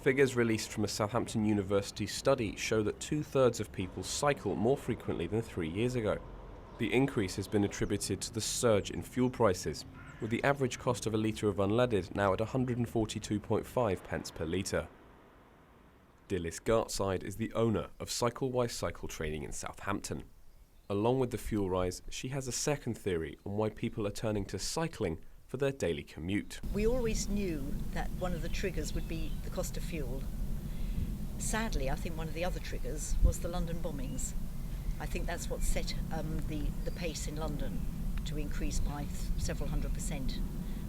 Figures released from a Southampton University study show that 2/3 of people cycle more frequently than 3 years ago. The increase has been attributed to the surge in fuel prices, with the average cost of a litre of unleaded now at 142.5 pence per litre. Dilys Gartside is the owner of Cycle Cycle Training in Southampton. Along with the fuel rise, she has a second theory on why people are turning to cycling for their daily commute. We always knew that one of the triggers would be the cost of fuel. Sadly, I think one of the other triggers was the London bombings. I think that's what set the pace in London to increase by several hundred%.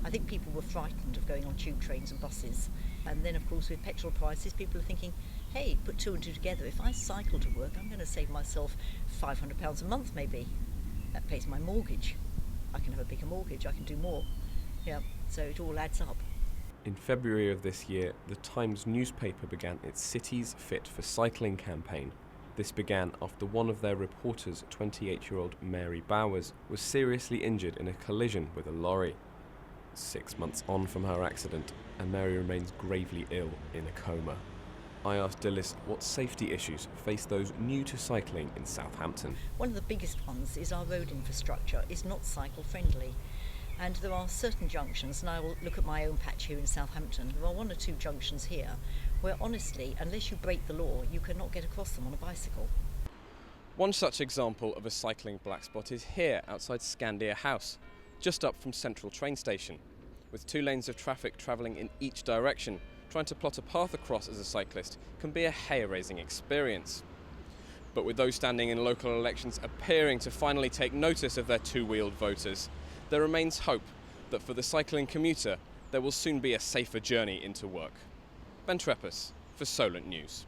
I think people were frightened of going on tube trains and buses. And then, of course, with petrol prices, people are thinking, hey, put two and two together. If I cycle to work, I'm going to save myself £500 a month maybe. That pays my mortgage. I can have a bigger mortgage, I can do more. Yeah, so it all adds up. In February of this year, the Times newspaper began its Cities Fit for Cycling campaign. This began after one of their reporters, 28-year-old Mary Bowers, was seriously injured in a collision with a lorry. 6 months on from her accident, and Mary remains gravely ill in a coma. I asked Dilys what safety issues face those new to cycling in Southampton. One of the biggest ones is our road infrastructure is not cycle friendly. And there are certain junctions, and I will look at my own patch here in Southampton, there are one or two junctions here where honestly, unless you break the law, you cannot get across them on a bicycle. One such example of a cycling black spot is here outside Scandia House, just up from Central train station. With 2 lanes of traffic travelling in each direction, trying to plot a path across as a cyclist can be a hair-raising experience. But with those standing in local elections appearing to finally take notice of their two-wheeled voters, there remains hope that for the cycling commuter, there will soon be a safer journey into work. Ben Trepess for Solent News.